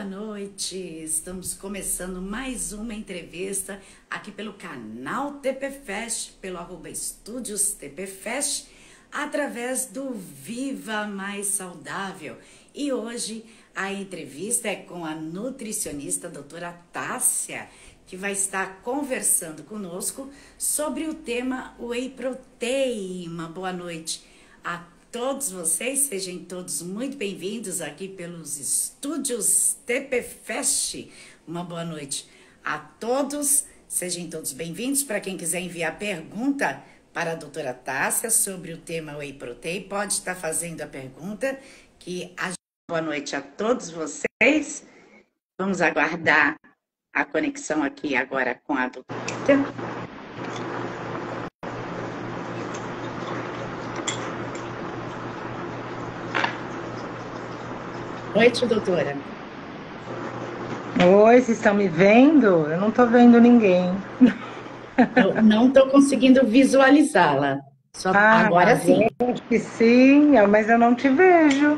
Boa noite, estamos começando mais uma entrevista aqui pelo canal TPFest, pelo @Estúdios TPFest, através do Viva Mais Saudável. E hoje a entrevista é com a nutricionista doutora Tássia, que vai estar conversando conosco sobre o tema Whey Protein. Uma boa noite a todos vocês, sejam todos muito bem-vindos aqui pelos estúdios TPFest. Uma boa noite a todos, sejam todos bem-vindos. Para quem quiser enviar pergunta para a doutora Tássia sobre o tema Whey Protein, pode estar fazendo a pergunta. Boa noite a todos vocês. Vamos aguardar a conexão aqui agora com a doutora. Boa noite, doutora. Oi, vocês estão me vendo? Eu não estou vendo ninguém. Eu não estou conseguindo visualizá-la. Só agora sim. Sim, mas eu não te vejo.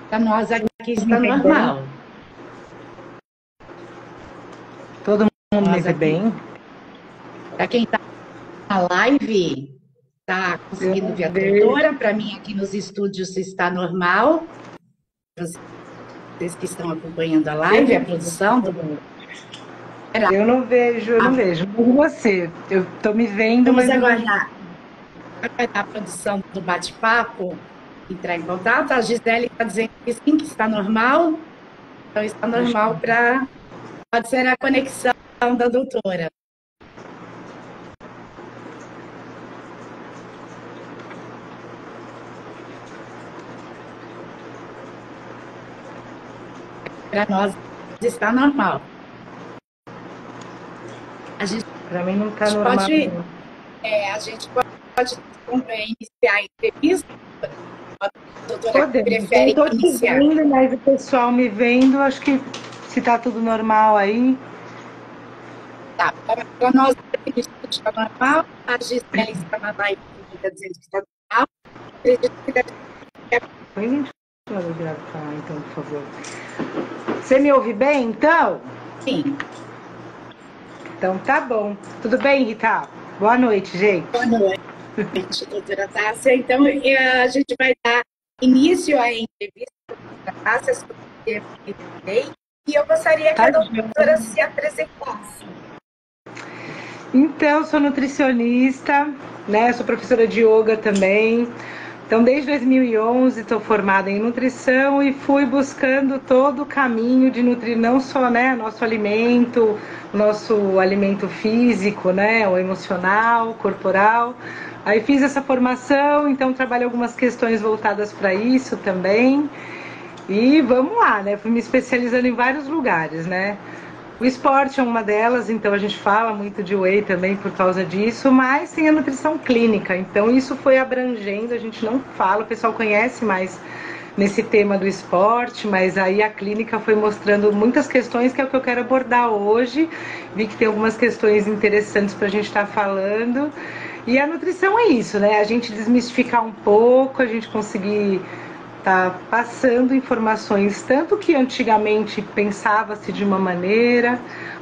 Para nós aqui está normal. Todo mundo me vê bem? Para quem está na live, está conseguindo ver a doutora. Para mim aqui nos estúdios está normal. Vocês que estão acompanhando a live, a produção do... Eu não vejo, eu não vejo. Por você, eu estou me vendo, Vamos mas... aguardar a produção do bate-papo entrar em contato. A Gisele está dizendo que sim, que está normal. Então está normal para... Pode ser a conexão da doutora. Para nós está normal. Para mim não está normal. A gente pode iniciar a entrevista. A doutora prefere eu estou te vendo, mas o pessoal me vendo, acho que se está tudo normal aí. Tá, para nós está normal. A Gisele está na live, está dizendo que está normal. Põe 20 horas gravar, então, por favor. Você me ouve bem, então? Sim. Então tá bom. Tudo bem, Rita? Boa noite, gente. Boa noite, doutora Tássia. Então, a gente vai dar início à entrevista com a doutora Tássia sobre o tema Whey Protein. E eu gostaria que a doutora se apresentasse. Então, sou nutricionista, né? Sou professora de yoga também. Então, desde 2011 estou formada em nutrição e fui buscando todo o caminho de nutrir não só, né, nosso alimento físico, né, o emocional, corporal. Aí fiz essa formação, então trabalho algumas questões voltadas para isso também. E vamos lá, né? Fui me especializando em vários lugares, né? O esporte é uma delas, então a gente fala muito de whey também por causa disso, mas tem a nutrição clínica, então isso foi abrangendo, a gente não fala, o pessoal conhece mais nesse tema do esporte, mas aí a clínica foi mostrando muitas questões que é o que eu quero abordar hoje. Vi que tem algumas questões interessantes para a gente estar falando, e a nutrição é isso, né? A gente desmistificar um pouco, a gente conseguir tá passando informações, tanto que antigamente pensava-se de uma maneira,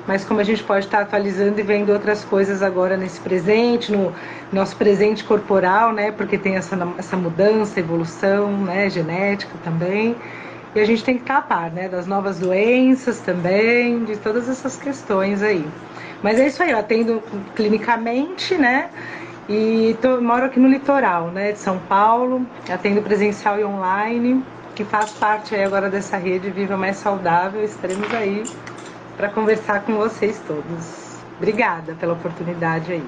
mas como a gente pode estar atualizando e vendo outras coisas agora nesse presente, no nosso presente corporal, né? Porque tem essa mudança, evolução, né? Genética também. E a gente tem que estar a par, né? Das novas doenças também, de todas essas questões aí. Mas é isso aí, eu atendo clinicamente, né? E moro aqui no litoral, né, de São Paulo, atendo presencial e online, que faz parte aí agora dessa rede Viva Mais Saudável. Estaremos aí para conversar com vocês todos. Obrigada pela oportunidade aí.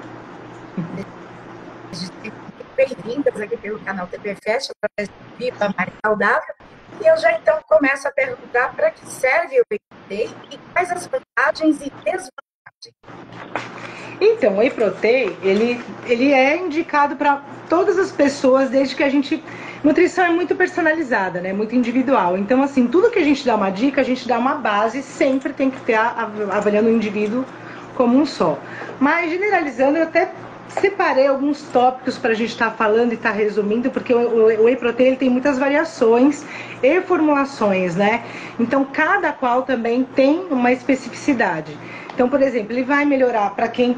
Bem-vindas aqui pelo canal TPFest, através do Viva Mais Saudável. E eu já então começo a perguntar para que serve o Whey Protein e quais as vantagens e desvantagens. Então, o Whey Protein, ele é indicado para todas as pessoas, desde que a gente... Nutrição é muito personalizada, né? Muito individual. Então, assim, tudo que a gente dá uma dica, a gente dá uma base, sempre tem que ter avaliando o indivíduo como um só. Mas, generalizando, eu até separei alguns tópicos para a gente estar falando e estar resumindo, porque o Whey Protein ele tem muitas variações e formulações, né? Então, cada qual também tem uma especificidade. Então, por exemplo, ele vai melhorar para quem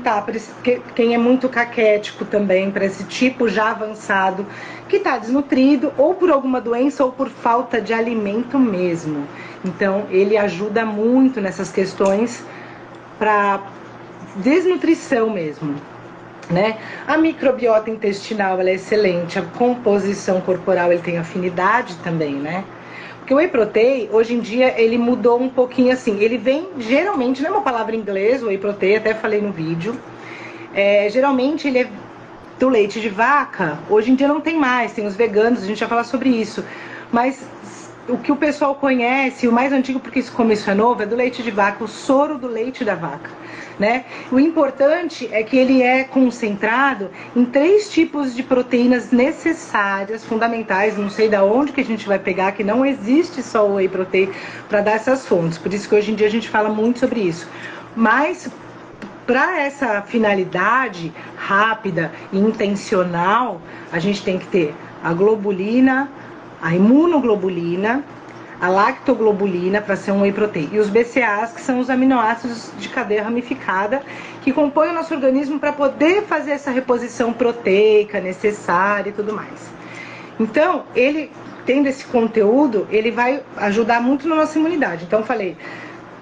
é muito caquético também, para esse tipo já avançado, que está desnutrido, ou por alguma doença, ou por falta de alimento mesmo. Então, ele ajuda muito nessas questões para desnutrição mesmo, né? A microbiota intestinal ela é excelente, a composição corporal ele tem afinidade também, né? Porque o Whey Protein, hoje em dia, ele mudou um pouquinho assim. Ele vem, geralmente, não é uma palavra em inglês, o Whey Protein, até falei no vídeo. Geralmente, ele é do leite de vaca. Hoje em dia não tem mais, tem os veganos, a gente vai falar sobre isso. Mas o que o pessoal conhece, o mais antigo, porque como isso é novo, é do leite de vaca, o soro do leite da vaca, né? O importante é que ele é concentrado em 3 tipos de proteínas necessárias, fundamentais, não sei da onde que a gente vai pegar, que não existe só o Whey Protein para dar essas fontes, por isso que hoje em dia a gente fala muito sobre isso. Mas para essa finalidade rápida e intencional, a gente tem que ter a globulina, a imunoglobulina, a lactoglobulina para ser um Whey Protein e os BCAAs, que são os aminoácidos de cadeia ramificada que compõem o nosso organismo para poder fazer essa reposição proteica necessária e tudo mais. Então, ele tendo esse conteúdo, ele vai ajudar muito na nossa imunidade. Então, eu falei,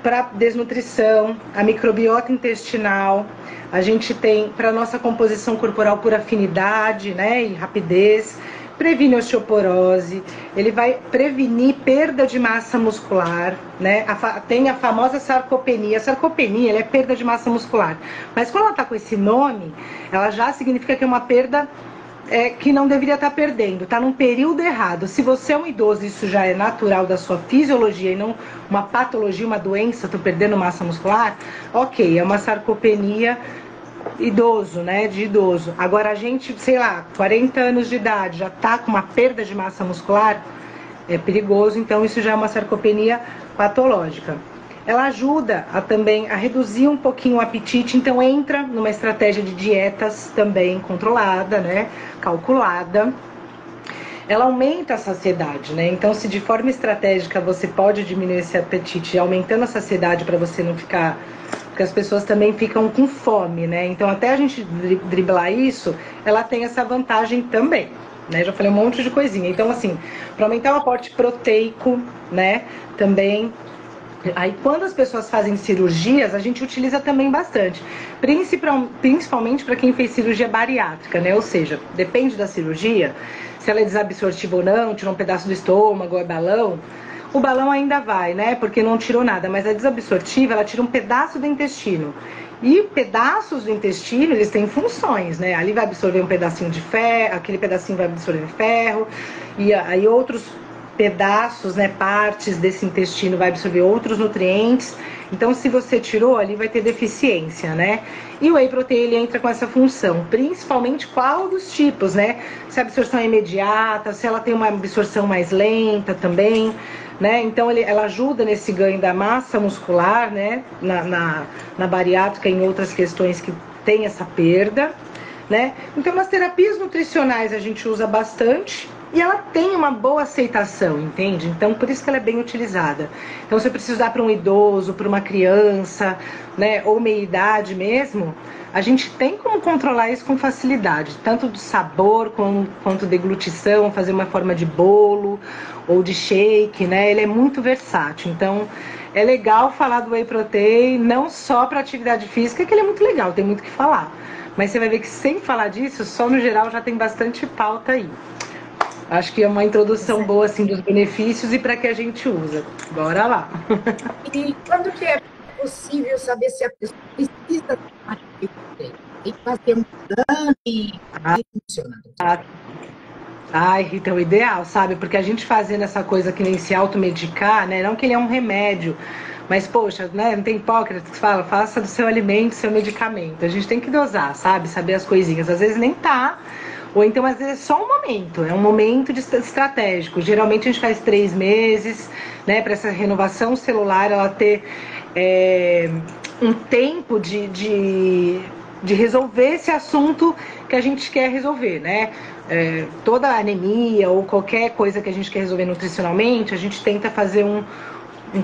para desnutrição, a microbiota intestinal, a gente tem para nossa composição corporal por afinidade, né, e rapidez, previne osteoporose, ele vai prevenir perda de massa muscular, né? Tem a famosa sarcopenia. A sarcopenia ela é perda de massa muscular, mas quando ela está com esse nome, ela já significa que é uma perda que não deveria estar perdendo, está num período errado. Se você é um idoso, isso já é natural da sua fisiologia e não uma patologia, uma doença, estou perdendo massa muscular, ok, é uma sarcopenia idoso, né, de idoso. Agora a gente, sei lá, 40 anos de idade, já tá com uma perda de massa muscular, é perigoso, então isso já é uma sarcopenia patológica. Ela ajuda também a reduzir um pouquinho o apetite, então entra numa estratégia de dietas também controlada, né, calculada. Ela aumenta a saciedade, né? Então, se de forma estratégica você pode diminuir esse apetite, aumentando a saciedade para você não ficar... Porque as pessoas também ficam com fome, né? Então, até a gente driblar isso, ela tem essa vantagem também, né? Já falei um monte de coisinha. Então, assim, para aumentar o aporte proteico, né? Também... Aí, quando as pessoas fazem cirurgias, a gente utiliza também bastante. Principalmente para quem fez cirurgia bariátrica, né? Ou seja, depende da cirurgia, se ela é desabsortiva ou não, tirou um pedaço do estômago ou é balão, o balão ainda vai, né? Porque não tirou nada, mas a desabsortiva, ela tira um pedaço do intestino. E pedaços do intestino, eles têm funções, né? Ali vai absorver um pedacinho de ferro, aquele pedacinho vai absorver ferro, e aí outros pedaços, né, partes desse intestino vai absorver outros nutrientes. Então, se você tirou, ali vai ter deficiência, né? E o Whey Protein, ele entra com essa função, principalmente qual dos tipos, né? Se a absorção é imediata, se ela tem uma absorção mais lenta também, né? Então, ela ajuda nesse ganho da massa muscular, né? Na bariátrica e em outras questões que tem essa perda, né? Então, nas terapias nutricionais a gente usa bastante, e ela tem uma boa aceitação, entende? Então, por isso que ela é bem utilizada. Então, se eu preciso dar para um idoso, para uma criança, né, ou meia-idade mesmo, a gente tem como controlar isso com facilidade. Tanto do sabor, quanto deglutição, fazer uma forma de bolo ou de shake, né? Ele é muito versátil. Então, é legal falar do Whey Protein, não só para atividade física, que ele é muito legal, tem muito o que falar. Mas você vai ver que sem falar disso, só no geral já tem bastante pauta aí. Acho que é uma introdução boa, assim, dos benefícios e para que a gente usa. Bora lá. E quando que é possível saber se a pessoa precisa tomar Whey Protein? Tem que fazer um exame e funciona. Ai, Rita, é o ideal, sabe? Porque a gente fazendo essa coisa que nem se automedicar, né? Não que ele é um remédio, mas, poxa, né? Não tem Hipócrates que fala, faça do seu alimento seu medicamento. A gente tem que dosar, sabe? Saber as coisinhas. Às vezes nem tá... Ou então, às vezes, é só um momento, é um momento estratégico. Geralmente, a gente faz 3 meses, né, para essa renovação celular, ela ter um tempo de de resolver esse assunto que a gente quer resolver, né? Toda anemia ou qualquer coisa que a gente quer resolver nutricionalmente, a gente tenta fazer um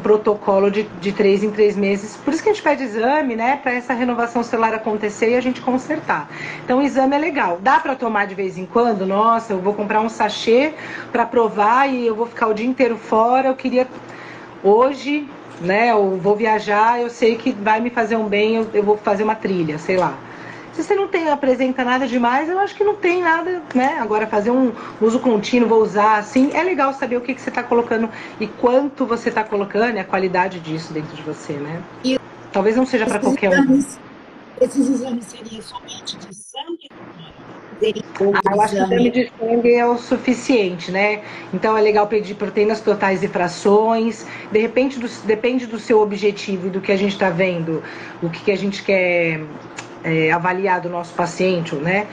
protocolo de 3 em 3 meses. Por isso que a gente pede exame, né? Para essa renovação celular acontecer e a gente consertar. Então o exame é legal. Dá para tomar de vez em quando? Nossa, eu vou comprar um sachê para provar e eu vou ficar o dia inteiro fora. Eu queria hoje, né? Eu vou viajar, eu sei que vai me fazer um bem, eu vou fazer uma trilha, sei lá. Se você não apresenta nada demais, eu acho que não tem nada, né? Agora, fazer um uso contínuo, vou usar assim, é legal saber o que você está colocando e quanto você está colocando e a qualidade disso dentro de você, né? E talvez não seja para qualquer exames, esses exames seriam somente de sangue? Eu acho que o exame de sangue é o suficiente, né? Então é legal pedir proteínas totais e frações. De repente, depende do seu objetivo e do que a gente está vendo, o que a gente quer avaliar do nosso paciente, né?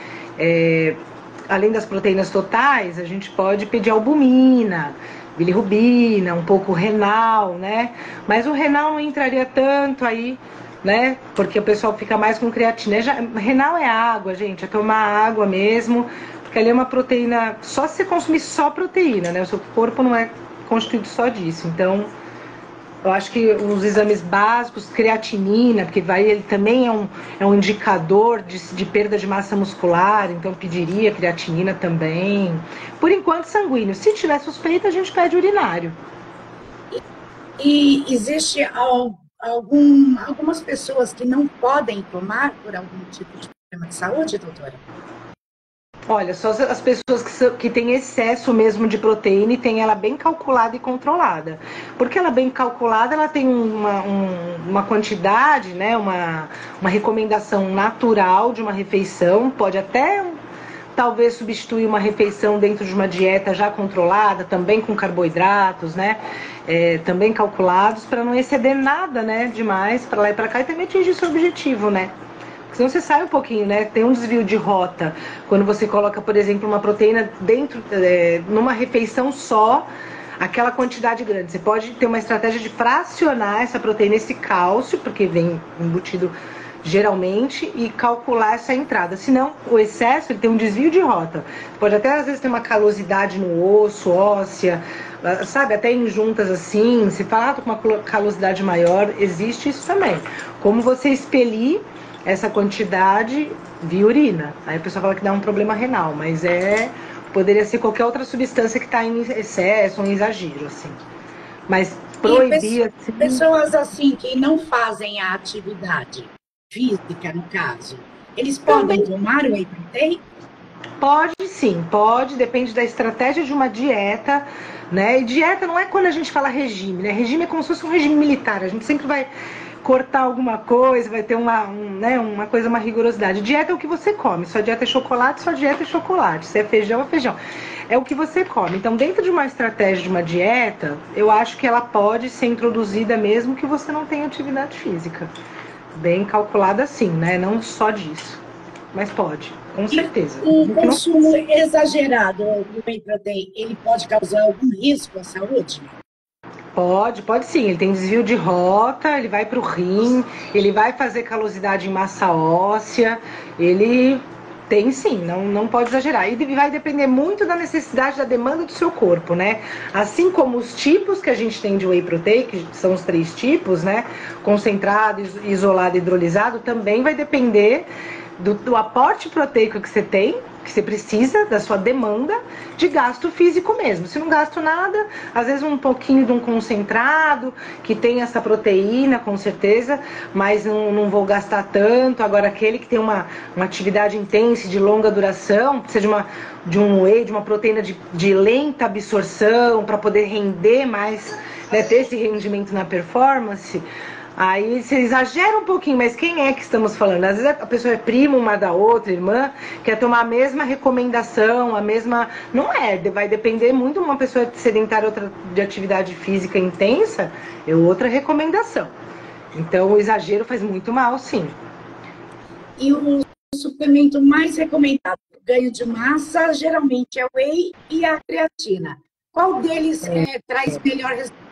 Além das proteínas totais, a gente pode pedir albumina, bilirrubina, um pouco renal, né? Mas o renal não entraria tanto aí, né? Porque o pessoal fica mais com creatina. Renal é água, gente, é tomar água mesmo, porque ali é uma proteína, só se você consumir só proteína, né? O seu corpo não é constituído só disso. Então, eu acho que os exames básicos, creatinina, porque ele também é um indicador de perda de massa muscular, então pediria creatinina também. Por enquanto, sanguíneo. Se tiver suspeita, a gente pede urinário. E existe algumas pessoas que não podem tomar por algum tipo de problema de saúde, doutora? Olha, só as pessoas que têm excesso mesmo de proteína e têm ela bem calculada e controlada. Porque ela bem calculada, ela tem uma quantidade, né, uma recomendação natural de uma refeição, pode até talvez substituir uma refeição dentro de uma dieta já controlada, também com carboidratos, né, também calculados, para não exceder nada, né, demais, para lá e para cá, e também atingir seu objetivo, né. Senão você sai um pouquinho, né? Tem um desvio de rota. Quando você coloca, por exemplo, uma proteína dentro, numa refeição só, aquela quantidade grande. Você pode ter uma estratégia de fracionar essa proteína, esse cálcio, porque vem embutido geralmente, e calcular essa entrada. Senão, o excesso, ele tem um desvio de rota. Pode até, às vezes, ter uma calosidade no osso, óssea, sabe? Até em juntas assim. Se falar com uma calosidade maior, existe isso também. Como você expelir essa quantidade via urina. Aí a pessoa fala que dá um problema renal, mas poderia ser qualquer outra substância que está em excesso ou em exagero, assim. Mas proibir... E pessoas assim que não fazem a atividade física, no caso, eles podem tomar o whey protein? Pode sim, pode, depende da estratégia de uma dieta, né? E dieta não é quando a gente fala regime, né? Regime é como se fosse um regime militar, a gente sempre vai cortar alguma coisa, vai ter uma coisa, uma rigorosidade. Dieta é o que você come, sua dieta é chocolate, sua dieta é chocolate, se é feijão, é feijão. É o que você come. Então, dentro de uma estratégia de uma dieta, eu acho que ela pode ser introduzida mesmo que você não tenha atividade física. Bem calculada sim, né? Não só disso. Mas pode, com certeza. O consumo exagerado do whey protein, ele pode causar algum risco à saúde? Pode sim, ele tem desvio de rota, ele vai para o rim, ele vai fazer calosidade em massa óssea, ele tem sim, não pode exagerar. E vai depender muito da necessidade, da demanda do seu corpo, né? Assim como os tipos que a gente tem de whey protein, que são os 3 tipos, né? Concentrado, isolado e hidrolisado, também vai depender do aporte proteico que você tem, que você precisa, da sua demanda de gasto físico mesmo. Se não gasto nada, às vezes um pouquinho de um concentrado, que tem essa proteína, com certeza, mas não vou gastar tanto. Agora, aquele que tem uma atividade intensa, de longa duração, precisa de um whey, de uma proteína de lenta absorção, para poder render mais, né, ter esse rendimento na performance. Aí você exagera um pouquinho, mas quem é que estamos falando? Às vezes a pessoa é prima uma da outra, irmã, quer tomar a mesma recomendação, a mesma... Não é, vai depender muito de uma pessoa sedentária, outra de atividade física intensa, é outra recomendação. Então o exagero faz muito mal, sim. E o suplemento mais recomendado para o ganho de massa, geralmente é o whey e a creatina. Qual deles traz melhor resultado?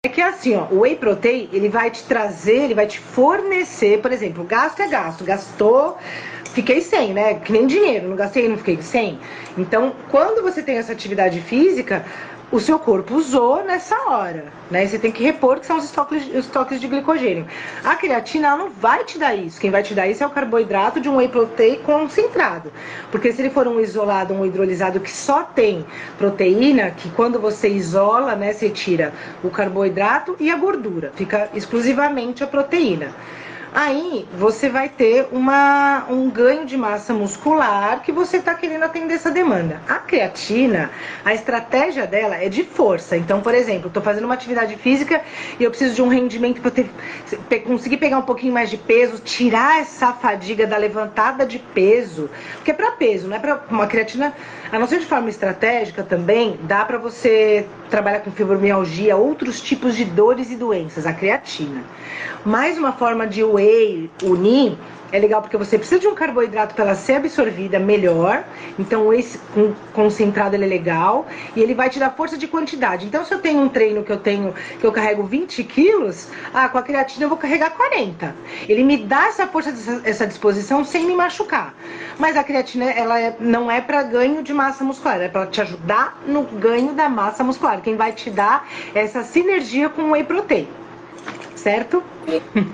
que assim, ó, o whey protein, ele vai te trazer, ele vai te fornecer, por exemplo, gasto é gasto, gastou, fiquei sem, né? Que nem dinheiro, não gastei, não fiquei sem. Então, quando você tem essa atividade física, o seu corpo usou nessa hora, né? Você tem que repor, que são os estoques de glicogênio. A creatina, ela não vai te dar isso. Quem vai te dar isso é o carboidrato de um whey protein concentrado. Porque se ele for um isolado, um hidrolisado que só tem proteína, que quando você isola, né, você tira o carboidrato e a gordura. Fica exclusivamente a proteína. Aí você vai ter um ganho de massa muscular que você está querendo atender essa demanda. A creatina, a estratégia dela é de força. Então, por exemplo, estou fazendo uma atividade física e eu preciso de um rendimento para conseguir pegar um pouquinho mais de peso, tirar essa fadiga da levantada de peso. Porque é para peso, não é para uma creatina. A não ser de forma estratégica também, dá para você trabalhar com fibromialgia, outros tipos de dores e doenças, a creatina. Mais uma forma de whey unir é legal porque você precisa de um carboidrato para ela ser absorvida melhor. Então o whey concentrado ele é legal e ele vai te dar força de quantidade. Então se eu tenho um treino que eu carrego 20 quilos, com a creatina eu vou carregar 40. Ele me dá essa força, essa disposição sem me machucar. Mas a creatina não é para ganho de massa muscular, é para te ajudar no ganho da massa muscular. Quem vai te dar é essa sinergia com o whey protein. Certo?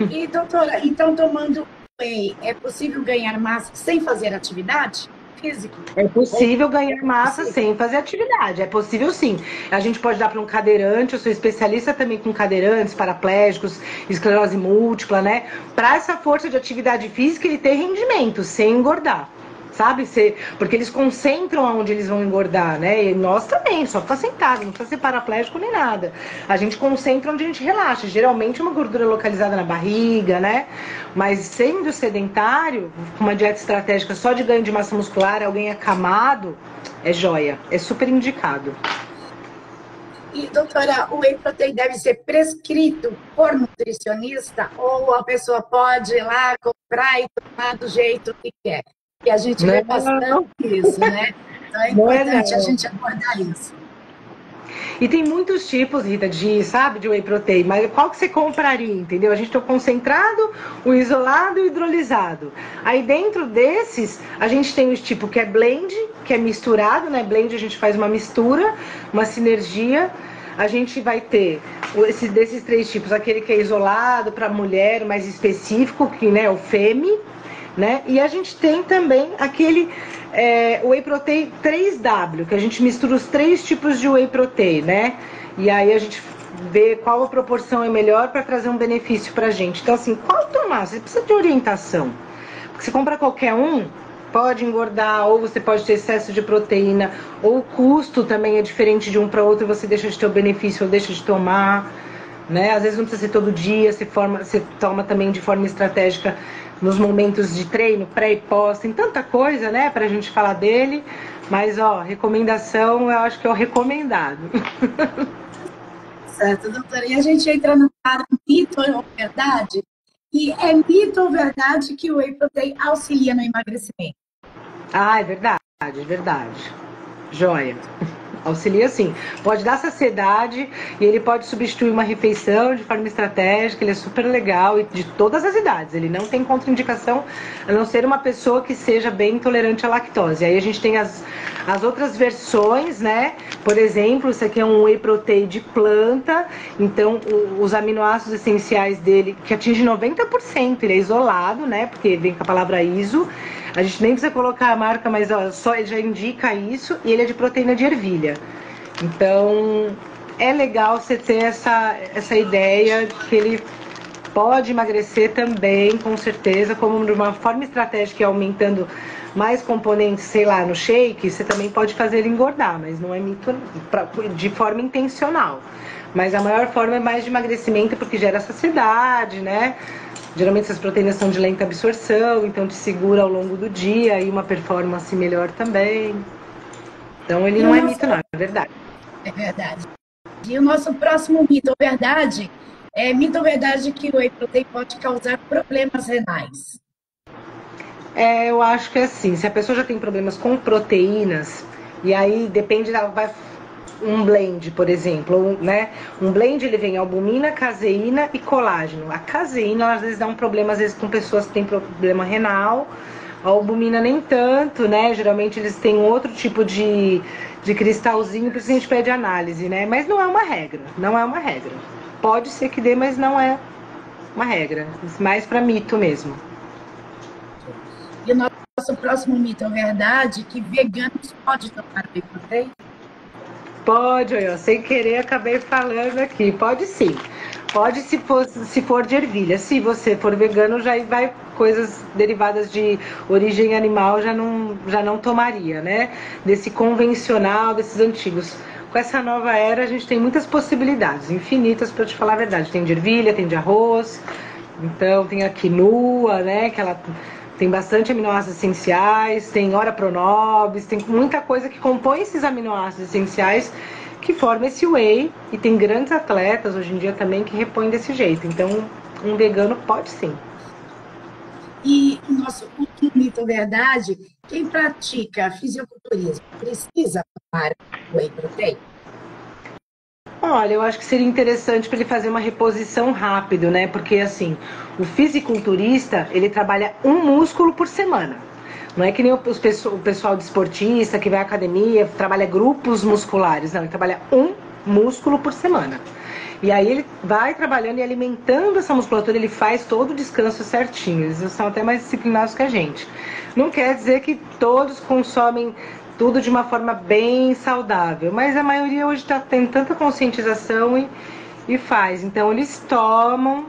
E doutora, então tomando whey, é possível ganhar massa sem fazer atividade física? É possível ganhar massa sem fazer atividade, é possível sim. A gente pode dar para um cadeirante, eu sou especialista também com cadeirantes, paraplégicos, esclerose múltipla, né? Para essa força de atividade física ele ter rendimento, sem engordar. Sabe? Porque eles concentram aonde eles vão engordar, né? E nós também, só ficar sentado, não precisa ser paraplégico nem nada. A gente concentra onde a gente relaxa. Geralmente uma gordura localizada na barriga, né? Mas sendo sedentário, com uma dieta estratégica só de ganho de massa muscular, alguém acamado, é joia. É super indicado. E, doutora, o whey protein deve ser prescrito por nutricionista ou a pessoa pode ir lá comprar e tomar do jeito que quer? E a gente vê bastante isso, né? Então é importante a gente abordar isso. E tem muitos tipos, Rita, de whey protein, mas qual que você compraria, entendeu? A gente tem o concentrado, o isolado e o hidrolisado. Aí dentro desses, a gente tem o tipo que é blend, que é misturado, né? Blend a gente faz uma mistura, uma sinergia. A gente vai ter desses 3 tipos, aquele que é isolado para mulher, mais específico, que né, é o FEMI, né? E a gente tem também aquele whey protein 3W, que a gente mistura os 3 tipos de whey protein, né? E aí a gente vê qual a proporção é melhor para trazer um benefício pra gente. Então assim, qual tomar? Você precisa de orientação. Porque se compra qualquer um, pode engordar, ou você pode ter excesso de proteína, ou o custo também é diferente de um para outro, você deixa de ter o benefício ou deixa de tomar, né? Às vezes não precisa ser todo dia, você toma também de forma estratégica nos momentos de treino, pré e pós, tem tanta coisa, né, pra gente falar dele, mas, recomendação, eu acho que é o recomendado. Certo, doutora, e a gente entra no mito ou verdade, e é mito ou verdade que o whey protein auxilia no emagrecimento? É verdade, é verdade. Joia. Auxilia sim. Pode dar saciedade e ele pode substituir uma refeição de forma estratégica, ele é super legal e de todas as idades. Ele não tem contraindicação a não ser uma pessoa que seja bem intolerante à lactose. Aí a gente tem as outras versões, né? Por exemplo, isso aqui é um whey protein de planta, então os aminoácidos essenciais dele, que atinge 90%, ele é isolado, né? Porque vem com a palavra iso. A gente nem precisa colocar a marca, mas só ele já indica isso, e ele é de proteína de ervilha. Então, é legal você ter essa ideia que ele pode emagrecer também, com certeza, como de uma forma estratégica, aumentando mais componentes, sei lá, no shake, você também pode fazer ele engordar, mas não é mito de forma intencional. Mas a maior forma é mais de emagrecimento, porque gera saciedade, né? Geralmente essas proteínas são de lenta absorção, então te segura ao longo do dia e uma performance melhor também. Então ele não é mito não, é verdade. É verdade. E o nosso próximo mito ou verdade mito ou verdade que o whey protein pode causar problemas renais? Eu acho que é assim, se a pessoa já tem problemas com proteínas, e aí depende, ela vai um blend, por exemplo, né? Um blend ele vem albumina, caseína e colágeno. A caseína às vezes dá um problema, às vezes com pessoas que têm problema renal. A albumina nem tanto, né? Geralmente eles têm outro tipo de cristalzinho, por isso a gente pede análise, né? Mas não é uma regra, não é uma regra. Pode ser que dê, mas não é uma regra. Mais para mito mesmo. E o nosso próximo mito é verdade que veganos podem tomar whey protein? Pode, eu sem querer acabei falando aqui. Pode sim. Pode se for de ervilha. Se você for vegano, já vai coisas derivadas de origem animal, já não tomaria, né? Desse convencional, desses antigos. Com essa nova era, a gente tem muitas possibilidades, infinitas, para te falar a verdade. Tem de ervilha, tem de arroz, então tem a quinoa, né? Que ela tem bastante aminoácidos essenciais, tem ora pronobis, tem muita coisa que compõe esses aminoácidos essenciais que forma esse whey, e tem grandes atletas hoje em dia também que repõem desse jeito. Então, um vegano pode sim. E o nosso último mito verdade, quem pratica fisiculturismo precisa tomar whey protein? Olha, eu acho que seria interessante para ele fazer uma reposição rápido, né? Porque assim, o fisiculturista, ele trabalha um músculo por semana. Não é que nem o pessoal desportista que vai à academia, trabalha grupos musculares. Não, ele trabalha um músculo por semana. E aí ele vai trabalhando e alimentando essa musculatura, ele faz todo o descanso certinho. Eles são até mais disciplinados que a gente. Não quer dizer que todos consomem tudo de uma forma bem saudável, mas a maioria hoje está tendo tanta conscientização e faz. Então eles tomam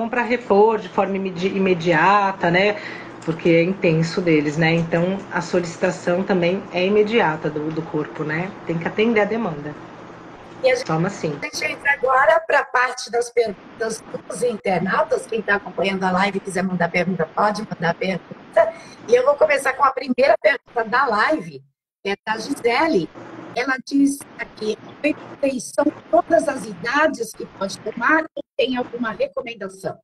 para repor de forma imediata, né? Porque é intenso deles, né? Então a solicitação também é imediata do corpo, né? Tem que atender a demanda. E a gente, toma sim. A gente entra agora para a parte das perguntas dos internautas. Quem está acompanhando a live e quiser mandar pergunta, pode mandar pergunta. E eu vou começar com a primeira pergunta da live, que é da Gisele. Ela diz aqui, são todas as idades que pode tomar ou tem alguma recomendação?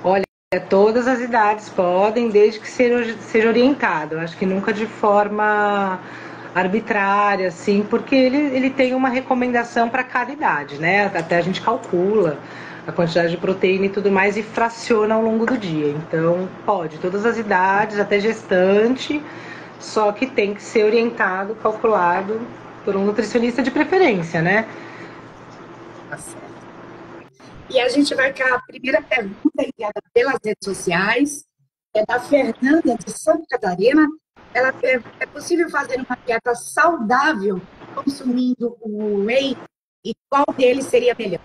Olha, todas as idades podem, desde que seja orientado. Acho que nunca de forma arbitrária, assim, porque ele tem uma recomendação para cada idade, né? Até a gente calcula a quantidade de proteína e tudo mais e fraciona ao longo do dia. Então, pode, todas as idades, até gestante, só que tem que ser orientado, calculado por um nutricionista de preferência, né? Tá certo. E a gente vai com a primeira pergunta enviada pelas redes sociais, é da Fernanda de Santa Catarina. Ela é possível fazer uma dieta saudável consumindo o whey e qual deles seria melhor?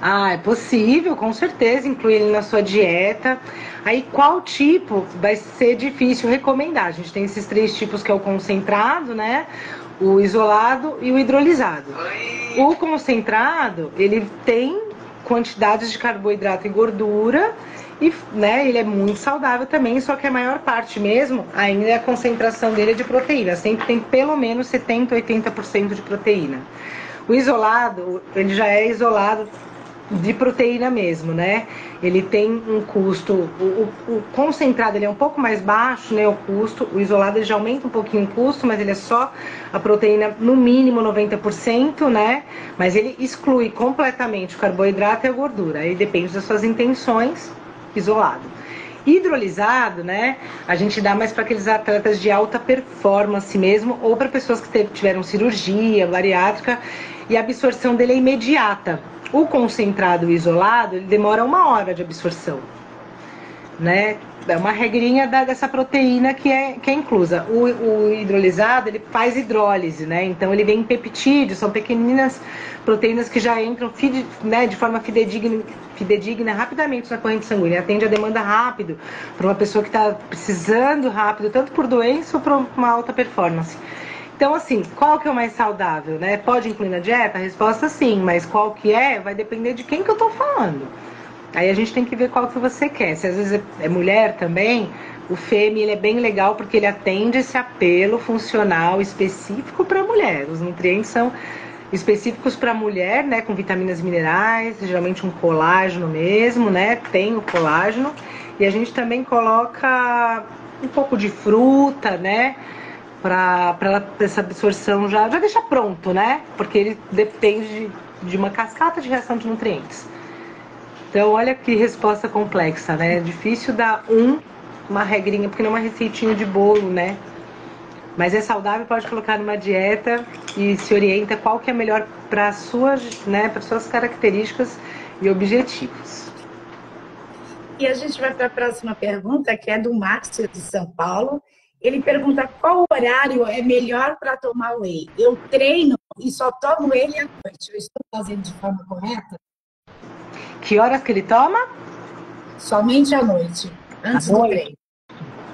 Ah, é possível, com certeza, incluir ele na sua dieta. Aí, qual tipo vai ser difícil recomendar? A gente tem esses 3 tipos, que é o concentrado, né? O isolado e o hidrolisado. O concentrado, ele tem quantidades de carboidrato e gordura, e, né, ele é muito saudável também, só que a maior parte mesmo, ainda é a concentração dele é de proteína. Sempre tem pelo menos 70, 80% de proteína. O isolado, ele já é isolado de proteína mesmo, né? Ele tem um custo, o concentrado ele é um pouco mais baixo, né? O custo, o isolado ele já aumenta um pouquinho o custo, mas ele é só a proteína no mínimo 90%, né? Mas ele exclui completamente o carboidrato e a gordura. Aí depende das suas intenções, isolado. Hidrolisado, né? A gente dá mais para aqueles atletas de alta performance mesmo, ou para pessoas que tiveram cirurgia bariátrica, e a absorção dele é imediata. O concentrado e isolado, ele demora 1 hora de absorção, né? É uma regrinha dessa proteína que é inclusa. O hidrolisado, ele faz hidrólise, né? Então ele vem em peptídeos, são pequeninas proteínas que já entram, né, de forma fidedigna rapidamente na corrente sanguínea. Atende a demanda rápido para uma pessoa que está precisando rápido, tanto por doença ou por uma alta performance. Então, assim, qual que é o mais saudável, né? Pode incluir na dieta? A resposta sim, mas qual que vai depender de quem que eu tô falando. Aí a gente tem que ver qual que você quer. Se às vezes é mulher também, o FEMI ele é bem legal porque ele atende esse apelo funcional específico para mulher. Os nutrientes são específicos para mulher, né? Com vitaminas e minerais, geralmente um colágeno mesmo, né? Tem o colágeno. E a gente também coloca um pouco de fruta, né? para essa absorção já deixar pronto, né? Porque ele depende de uma cascata de reação de nutrientes. Então, olha que resposta complexa, né? É difícil dar uma regrinha, porque não é uma receitinha de bolo, né? Mas é saudável, pode colocar numa dieta e se orienta qual que é melhor para suas, né, para suas características e objetivos. E a gente vai para a próxima pergunta, que é do Márcio de São Paulo. Ele pergunta qual horário é melhor para tomar whey. Eu treino e só tomo ele à noite. Eu estou fazendo de forma correta? Que horas que ele toma? Somente à noite, antes do treino.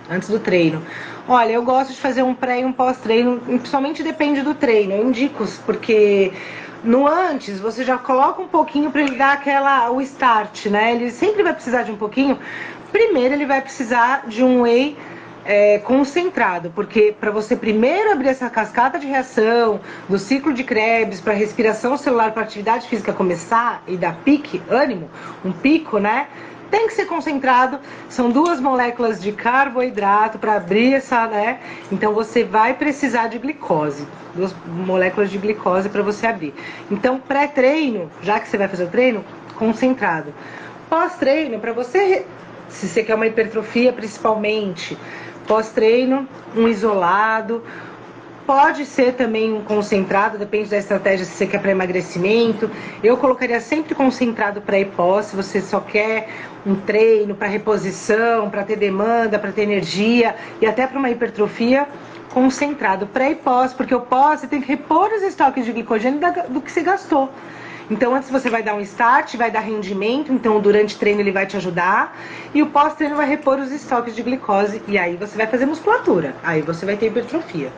Antes do treino. Olha, eu gosto de fazer um pré e um pós-treino, principalmente depende do treino. Eu indico, porque no antes você já coloca um pouquinho para ele dar o start, né? Ele sempre vai precisar de um pouquinho. Primeiro ele vai precisar de um whey concentrado, porque para você primeiro abrir essa cascata de reação do ciclo de Krebs, para a respiração celular, para a atividade física começar e dar pique, ânimo, um pico, né? Tem que ser concentrado, são 2 moléculas de carboidrato para abrir essa, né? Então você vai precisar de glicose, 2 moléculas de glicose para você abrir. Então pré-treino, já que você vai fazer o treino, concentrado. Pós-treino, para você, se você quer uma hipertrofia principalmente, pós-treino, um isolado. Pode ser também um concentrado, depende da estratégia, se você quer para emagrecimento. Eu colocaria sempre concentrado pré e pós, se você só quer um treino para reposição, para ter demanda, para ter energia e até para uma hipertrofia, concentrado pré e pós, porque o pós você tem que repor os estoques de glicogênio do que você gastou. Então antes você vai dar um start, vai dar rendimento, então durante o treino ele vai te ajudar, e o pós-treino vai repor os estoques de glicose, e aí você vai fazer musculatura, aí você vai ter hipertrofia.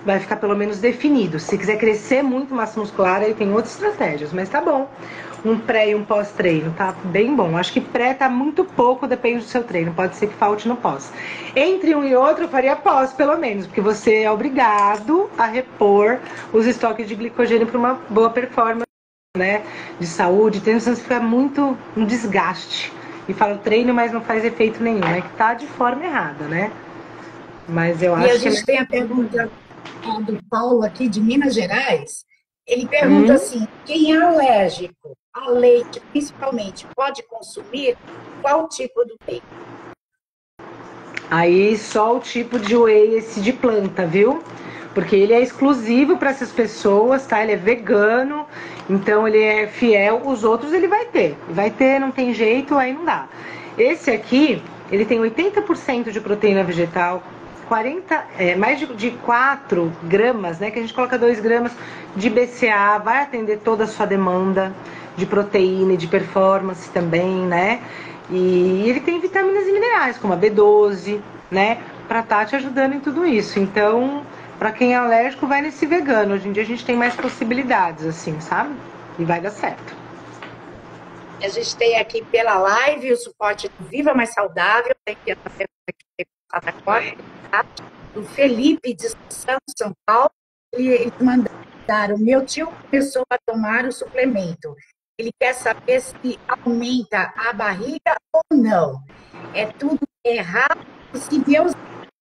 Vai ficar pelo menos definido. Se quiser crescer muito massa muscular, aí tem outras estratégias, mas tá bom. Um pré e um pós-treino, tá bem bom. Acho que pré tá muito pouco, depende do seu treino. Pode ser que falte no pós. Entre um e outro, eu faria pós, pelo menos, porque você é obrigado a repor os estoques de glicogênio para uma boa performance, né? De saúde, treino, senão você fica muito um desgaste. E fala treino, mas não faz efeito nenhum. É que tá de forma errada, né? Mas eu acho que... E a gente tem a pergunta do Paulo aqui de Minas Gerais. Ele pergunta assim, quem é alérgico a leite, principalmente, pode consumir qual tipo do whey? Aí só o tipo de whey esse de planta, viu? Porque ele é exclusivo para essas pessoas, tá? Ele é vegano, então ele é fiel. Os outros ele vai ter. Vai ter, não tem jeito, aí não dá. Esse aqui, ele tem 80% de proteína vegetal, mais de 4 gramas, né? Que a gente coloca 2 gramas de BCA, vai atender toda a sua demanda de proteína e de performance também, né? E ele tem vitaminas e minerais, como a B12, né? Pra estar te ajudando em tudo isso. Então, pra quem é alérgico, vai nesse vegano. Hoje em dia a gente tem mais possibilidades, assim, sabe? E vai dar certo. A gente tem aqui pela live o suporte do Viva Mais Saudável, tem que do Felipe de São Paulo. Eles mandaram: meu tio começou a tomar o suplemento. Ele quer saber se aumenta a barriga ou não. É tudo errado. Se meus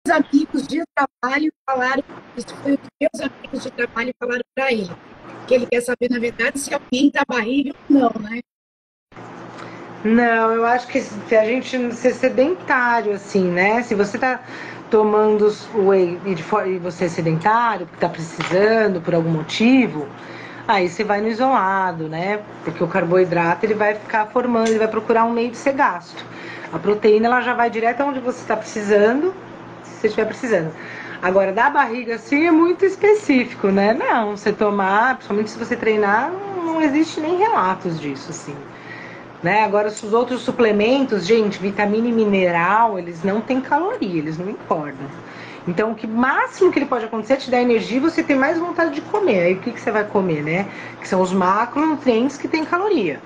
amigos de trabalho falaram, isso foi o que meus amigos de trabalho falaram para ele. Que ele quer saber, na verdade, se aumenta a barriga ou não, né? Não, eu acho que se a gente ser sedentário, assim, né? Se você tá tomando o whey e você é sedentário, porque tá precisando por algum motivo, aí você vai no isolado, né? Porque o carboidrato ele vai ficar formando, ele vai procurar um meio de ser gasto. A proteína ela já vai direto onde você está precisando, se você estiver precisando. Agora, da barriga, assim, é muito específico, né? Não, você tomar, principalmente se você treinar, não existe nem relatos disso, assim. Né? Agora, os outros suplementos, gente, vitamina e mineral, eles não têm caloria, eles não engordam. Então, o máximo que ele pode acontecer é te dar energia e você ter mais vontade de comer. Aí, o que você vai comer, né? Que são os macronutrientes que têm caloria.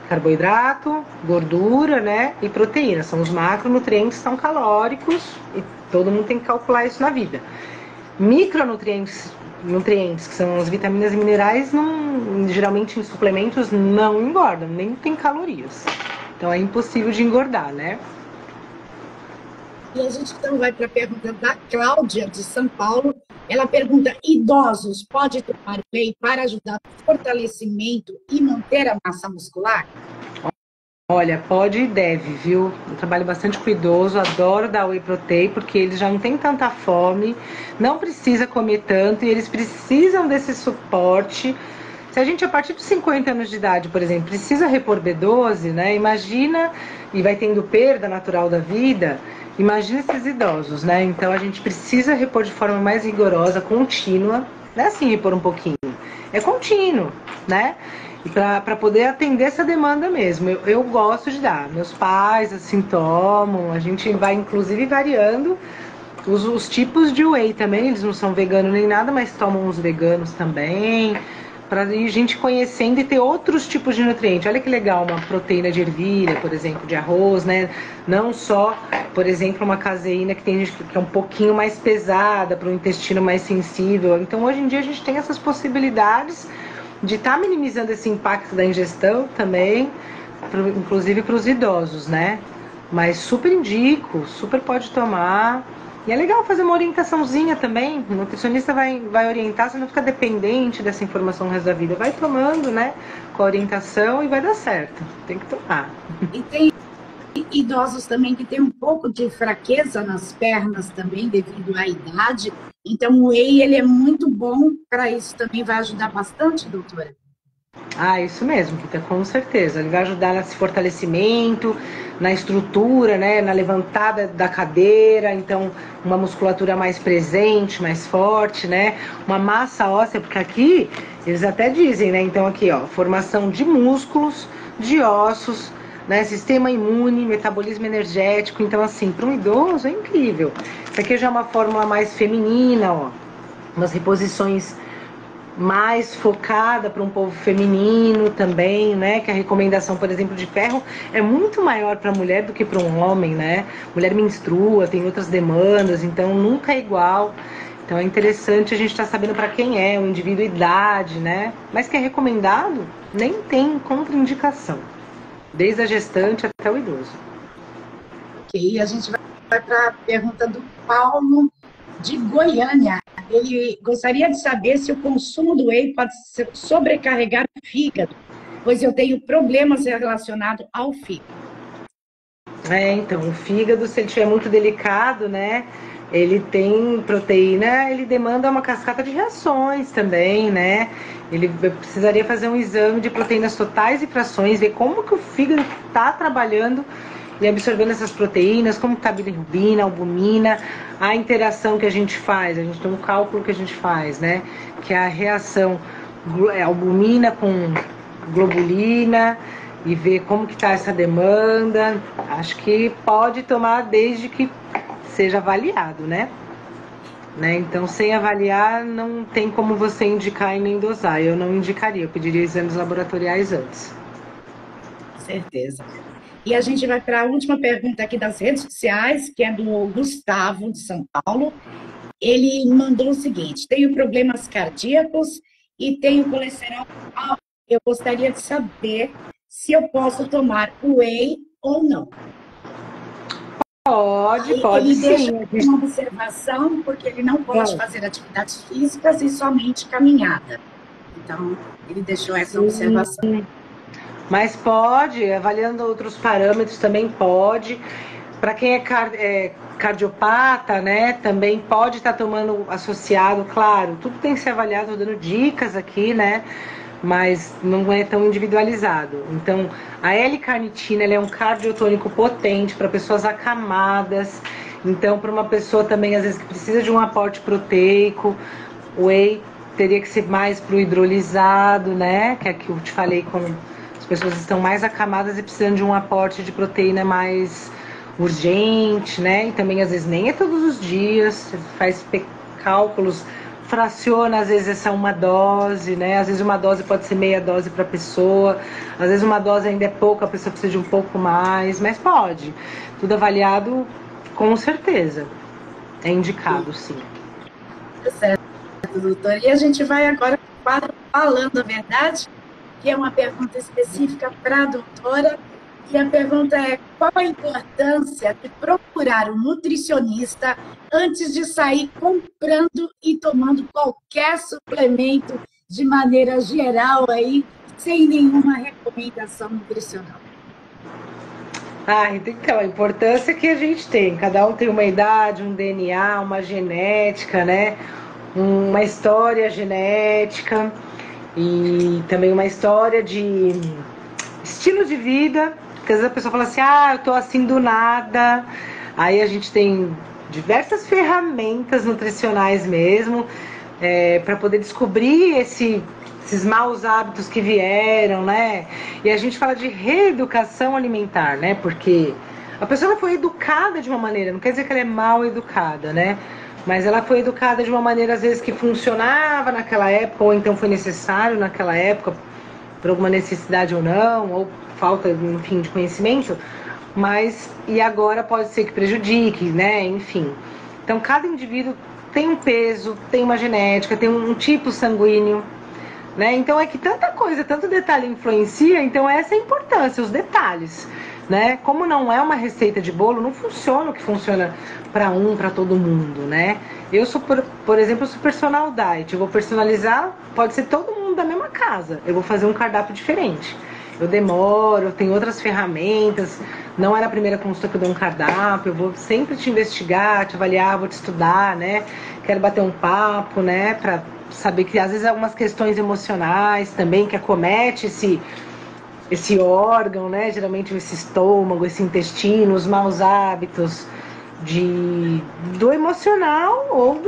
Carboidrato, gordura, né? E proteína. São os macronutrientes que são calóricos e todo mundo tem que calcular isso na vida. Micronutrientes, que são as vitaminas e minerais, geralmente em suplementos não engordam, nem tem calorias. Então é impossível de engordar, né? E a gente então vai para a pergunta da Cláudia, de São Paulo. Ela pergunta: idosos podem tomar whey para ajudar no fortalecimento e manter a massa muscular? Olha, pode e deve, viu? Eu trabalho bastante com idoso, adoro dar whey protein, porque eles já não têm tanta fome, não precisa comer tanto e eles precisam desse suporte. Se a gente, a partir dos 50 anos de idade, por exemplo, precisa repor B12, né? Imagina, e vai tendo perda natural da vida, imagina esses idosos, né? Então a gente precisa repor de forma mais rigorosa, contínua, não é assim repor um pouquinho, é contínuo, né? E para poder atender essa demanda mesmo. Eu gosto de dar, meus pais assim tomam, a gente vai inclusive variando os tipos de whey também, eles não são veganos nem nada, mas tomam os veganos também, para a gente conhecendo e ter outros tipos de nutrientes. Olha que legal, uma proteína de ervilha, por exemplo, de arroz, né? Não só, por exemplo, uma caseína que tem gente que é um pouquinho mais pesada, para o intestino mais sensível. Então, hoje em dia, a gente tem essas possibilidades de estar minimizando esse impacto da ingestão também, inclusive para os idosos, né? Mas super indico, super pode tomar. E é legal fazer uma orientaçãozinha também. O nutricionista vai orientar, você não fica dependente dessa informação o resto da vida. Vai tomando, né? Com a orientação e vai dar certo. Tem que tomar. E tem idosos também que têm um pouco de fraqueza nas pernas também, devido à idade. Então, o whey, ele é muito bom para isso também, vai ajudar bastante, doutora? Ah, isso mesmo, Rita, com certeza. Ele vai ajudar nesse fortalecimento, na estrutura, né, na levantada da cadeira, então uma musculatura mais presente, mais forte, né, uma massa óssea, porque aqui eles até dizem, né, então aqui, ó, formação de músculos, de ossos, né, sistema imune, metabolismo energético, então assim, para um idoso é incrível. Isso aqui já é uma fórmula mais feminina, ó, umas reposições mais focada para um povo feminino também, né? Que a recomendação, por exemplo, de ferro é muito maior para a mulher do que para um homem, né? Mulher menstrua, tem outras demandas, então nunca é igual. Então é interessante a gente estar sabendo para quem é, o indivíduo, idade, né? Mas que é recomendado, nem tem contraindicação, desde a gestante até o idoso. Ok, a gente vai para a pergunta do Paulo, de Goiânia. Ele gostaria de saber se o consumo do whey pode sobrecarregar o fígado, pois eu tenho problemas relacionados ao fígado. Então, o fígado, se ele estiver muito delicado, né, ele tem proteína, ele demanda uma cascata de reações também, né, ele precisaria fazer um exame de proteínas totais e frações, ver como que o fígado está trabalhando e absorvendo essas proteínas, como está a bilirrubina, a albumina, a interação que a gente faz, a gente tem um cálculo que a gente faz, né, que é a reação albumina com globulina, e ver como que está essa demanda. Acho que pode tomar desde que seja avaliado, né? Então, sem avaliar, não tem como você indicar e nem dosar. Eu não indicaria, eu pediria exames laboratoriais antes. Com certeza. E a gente vai para a última pergunta aqui das redes sociais, que é do Gustavo, de São Paulo. Ele mandou o seguinte: tenho problemas cardíacos e tenho colesterol alto. Eu gostaria de saber se eu posso tomar whey ou não. Pode ele sim. Deixa uma observação, porque ele não pode fazer atividades físicas e somente caminhada. Então, ele deixou essa observação. Mas pode, avaliando outros parâmetros também pode. Para quem é cardiopata, né, também pode estar tomando associado, claro, tudo tem que ser avaliado, estou dando dicas aqui, né, mas não é tão individualizado. Então, a L-carnitina, ela é um cardiotônico potente para pessoas acamadas. Então, para uma pessoa também, às vezes, que precisa de um aporte proteico, o whey teria que ser mais para o hidrolisado, né, que é que eu te falei, com as pessoas estão mais acamadas e precisam de um aporte de proteína mais urgente, né, e também, às vezes, nem é todos os dias, faz cálculos, fraciona, às vezes essa uma dose, né? Às vezes uma dose pode ser meia dose para a pessoa, às vezes uma dose ainda é pouco, a pessoa precisa de um pouco mais, mas pode. Tudo avaliado com certeza. É indicado, sim. Tá certo, doutora. E a gente vai agora para Falando a Verdade, que é uma pergunta específica para a doutora. E a pergunta é: qual a importância de procurar um nutricionista antes de sair comprando e tomando qualquer suplemento de maneira geral aí, sem nenhuma recomendação nutricional? Ah, então, a importância que a gente tem, cada um tem uma idade, um DNA, uma genética, né? Uma história genética e também uma história de estilo de vida, porque às vezes a pessoa fala assim, ah, eu tô assim do nada. Aí a gente tem diversas ferramentas nutricionais mesmo, para poder descobrir esses maus hábitos que vieram, né? E a gente fala de reeducação alimentar, né? Porque a pessoa foi educada de uma maneira, não quer dizer que ela é mal educada, né? Mas ela foi educada de uma maneira, às vezes, que funcionava naquela época, ou então foi necessário naquela época, por alguma necessidade ou não, ou falta, enfim, de conhecimento, mas e agora pode ser que prejudique, né? Enfim. Então, cada indivíduo tem um peso, tem uma genética, tem um tipo sanguíneo, né? Então é que tanta coisa, tanto detalhe influencia, então essa é a importância, os detalhes, né? Como não é uma receita de bolo, não funciona o que funciona para todo mundo, né? Eu sou, por exemplo, sou personal diet, eu vou personalizar, pode ser todo mundo da mesma casa, eu vou fazer um cardápio diferente. Eu demoro, eu tenho outras ferramentas, não é na primeira consulta que eu dou um cardápio, eu vou sempre te investigar, te avaliar, vou te estudar, né? Quero bater um papo, né? Pra saber que às vezes algumas questões emocionais também que acomete esse órgão, né? Geralmente esse estômago, esse intestino, os maus hábitos do emocional ou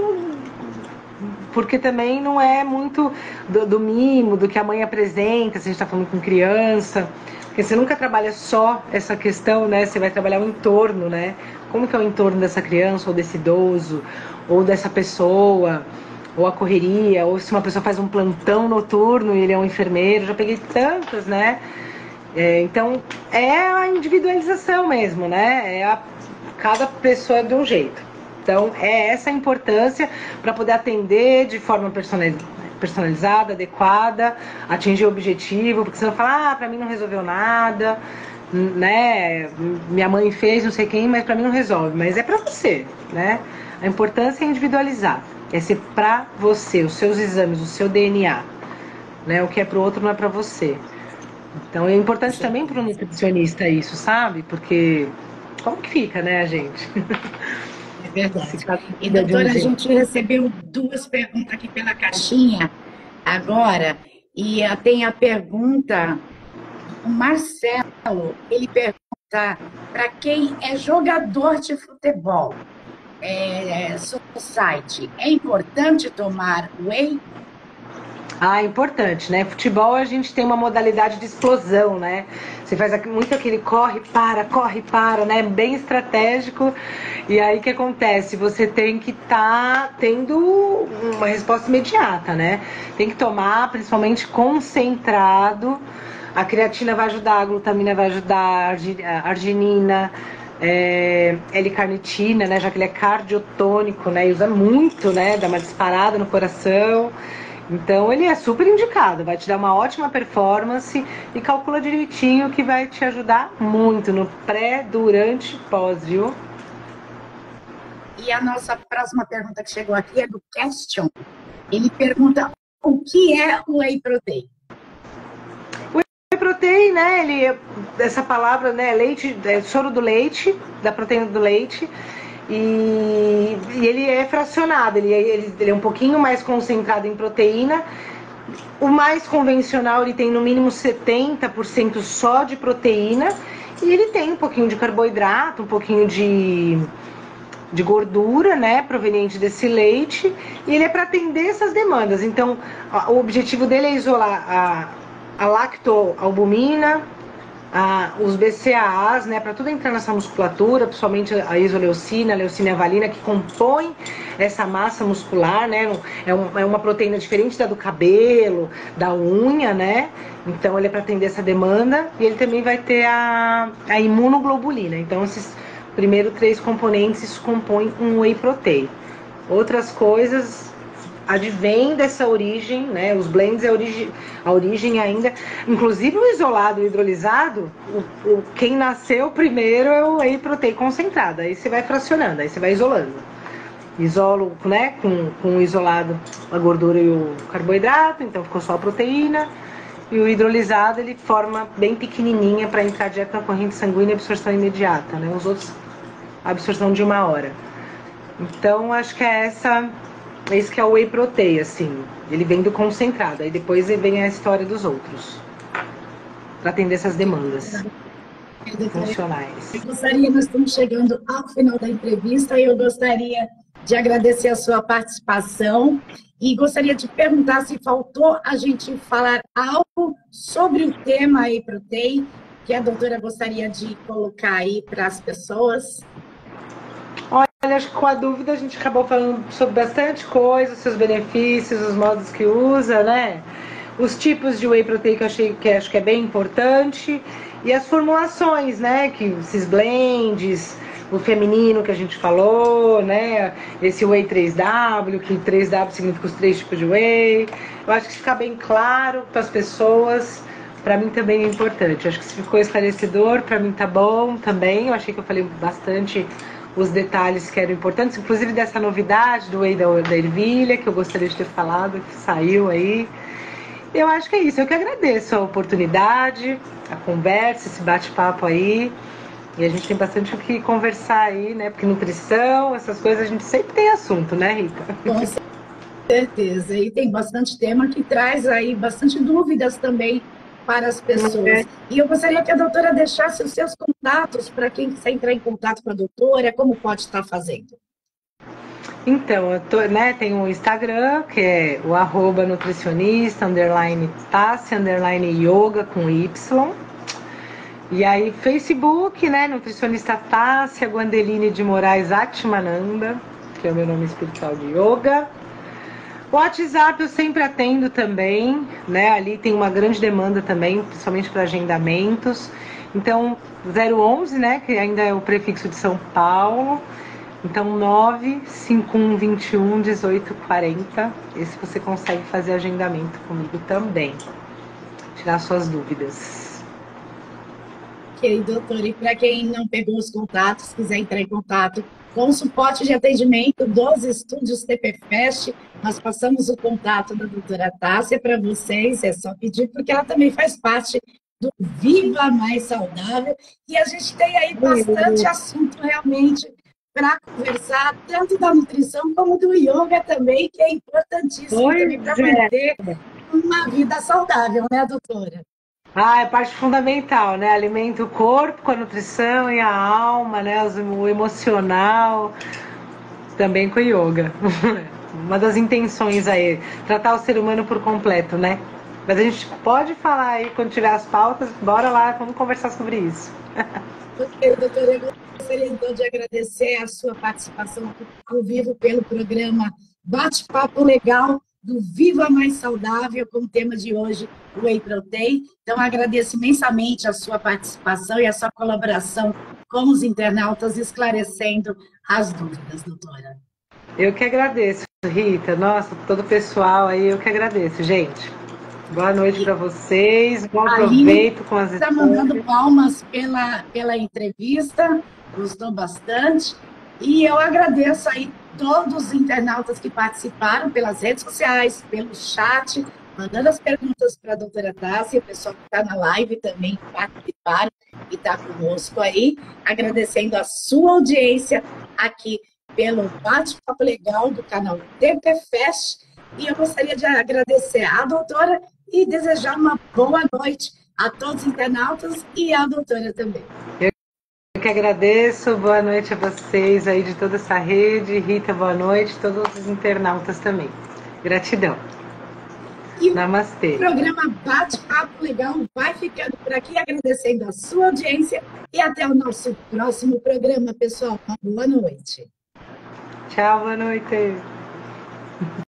porque também não é muito do mimo, do que a mãe apresenta, se a gente está falando com criança, porque você nunca trabalha só essa questão, né? Você vai trabalhar o entorno, né? Como que é o entorno dessa criança, ou desse idoso, ou dessa pessoa, ou a correria, ou se uma pessoa faz um plantão noturno e ele é um enfermeiro, já peguei tantas, né? Então, é a individualização mesmo, né? Cada pessoa é de um jeito. Então, é essa a importância para poder atender de forma personalizada, adequada, atingir o objetivo, porque você não fala, ah, para mim não resolveu nada, né? Minha mãe fez, não sei quem, mas para mim não resolve. Mas é para você, né? A importância é individualizar, é ser para você, os seus exames, o seu DNA, né? O que é para o outro não é para você. Então, é importante também para o nutricionista isso, sabe? Porque como que fica, né, a gente? É verdade. E, doutora, a gente recebeu duas perguntas aqui pela caixinha agora, e tem a pergunta, o Marcelo, ele pergunta para quem é jogador de futebol, society, é importante tomar whey? Ah, importante, né? Futebol a gente tem uma modalidade de explosão, né? Você faz muito aquele corre, para, né? Bem estratégico. E aí o que acontece? Você tem que estar tendo uma resposta imediata, né? Tem que tomar, principalmente concentrado. A creatina vai ajudar, a glutamina vai ajudar, a arginina, L-carnitina, né? Já que ele é cardiotônico, né? E usa muito, né? Dá uma disparada no coração. Então ele é super indicado, vai te dar uma ótima performance e calcula direitinho que vai te ajudar muito no pré, durante e pós, viu? E a nossa próxima pergunta que chegou aqui é do Question. Ele pergunta o que é o whey protein? O whey protein, né? Essa palavra, né? Leite, soro do leite, da proteína do leite. E ele é fracionado, ele é um pouquinho mais concentrado em proteína. O mais convencional, ele tem no mínimo 70% só de proteína. E ele tem um pouquinho de carboidrato, um pouquinho de gordura, né, proveniente desse leite. E ele é para atender essas demandas. Então, o objetivo dele é isolar a lactoalbumina, os BCAAs, né, para tudo entrar nessa musculatura, principalmente a isoleucina, a leucina e a valina, que compõem essa massa muscular, né, é uma proteína diferente da do cabelo, da unha, né, então ele é para atender essa demanda, e ele também vai ter a imunoglobulina. Então esses primeiros 3 componentes compõem um whey protein. Outras coisas advém dessa origem, né? Os blends é a origem ainda. Inclusive o isolado, o hidrolisado, quem nasceu primeiro é o whey protein concentrado. Aí você vai fracionando, aí você vai isolando. Isolo, né, com o isolado a gordura e o carboidrato, então ficou só a proteína. E o hidrolisado ele forma bem pequenininha para entrar direto na corrente sanguínea e absorção imediata, né? Os outros, a absorção de 1 hora. Então, acho que esse que é o whey protein, assim. Ele vem do concentrado, aí depois vem a história dos outros. Para atender essas demandas funcionais. Nós estamos chegando ao final da entrevista e eu gostaria de agradecer a sua participação e gostaria de perguntar se faltou a gente falar algo sobre o tema whey protein que a doutora gostaria de colocar aí para as pessoas. Olha, acho que com a dúvida a gente acabou falando sobre bastante coisa, os seus benefícios, os modos que usa, né? Os tipos de whey protein que acho que é bem importante e as formulações, né? Que esses blends, o feminino que a gente falou, né? Esse whey 3W, que 3W significa os 3 tipos de whey. Eu acho que se ficar bem claro para as pessoas, para mim também é importante. Acho que se ficou esclarecedor, para mim tá bom também. Eu achei que eu falei bastante os detalhes que eram importantes, inclusive dessa novidade do whey da ervilha, que eu gostaria de ter falado, que saiu aí. Eu acho que é isso, eu que agradeço a oportunidade, a conversa, esse bate-papo aí. E a gente tem bastante o que conversar aí, né? Porque nutrição, essas coisas, a gente sempre tem assunto, né, Rita? Com certeza. E tem bastante tema que traz aí bastante dúvidas também para as pessoas. E eu gostaria que a doutora deixasse os seus contatos para quem quiser entrar em contato com a doutora, como pode estar fazendo. Então, eu tenho o Instagram, que é o @nutricionista, _Tássia, _yoga com Y. E aí, Facebook, né, nutricionista Tássia Guandeline de Moraes Atmananda, que é o meu nome espiritual de yoga. O WhatsApp eu sempre atendo também, né? Ali tem uma grande demanda também, principalmente para agendamentos. Então, 011, né? Que ainda é o prefixo de São Paulo. Então, 951211840. Esse você consegue fazer agendamento comigo também. Tirar suas dúvidas. Ok, doutora. E para quem não pegou os contatos, quiser entrar em contato com o suporte de atendimento dos estúdios TPFest, nós passamos o contato da doutora Tássia para vocês, é só pedir, porque ela também faz parte do Viva Mais Saudável, e a gente tem aí bastante assunto realmente para conversar, tanto da nutrição como do yoga também, que é importantíssimo também para manter uma vida saudável, né, doutora? É parte fundamental, né? Alimenta o corpo com a nutrição e a alma, né? O emocional, também com o yoga. Uma das intenções aí, tratar o ser humano por completo, né? Mas a gente pode falar aí, quando tiver as pautas, bora lá, vamos conversar sobre isso. Ok, doutora, eu gostaria então de agradecer a sua participação ao vivo pelo programa Bate-Papo Legal do Viva Mais Saudável, com o tema de hoje, o Whey Protein. Então, agradeço imensamente a sua participação e a sua colaboração com os internautas, esclarecendo as dúvidas, doutora. Eu que agradeço, Rita. Nossa, todo o pessoal aí, eu que agradeço, gente. Boa noite para vocês, bom proveito com as histórias. Está mandando palmas pela entrevista, gostou bastante. E eu agradeço aí todos os internautas que participaram pelas redes sociais, pelo chat, mandando as perguntas para a doutora Tássia, o pessoal que está na live também participaram e está conosco aí, agradecendo a sua audiência aqui pelo Bate-Papo Legal do canal TPFest. E eu gostaria de agradecer à doutora e desejar uma boa noite a todos os internautas e à doutora também. Eu que agradeço, boa noite a vocês aí de toda essa rede. Rita, boa noite, todos os internautas também. Gratidão. E namastê. O programa Bate-Papo Legal vai ficando por aqui, agradecendo a sua audiência e até o nosso próximo programa, pessoal. Uma boa noite. Tchau, boa noite.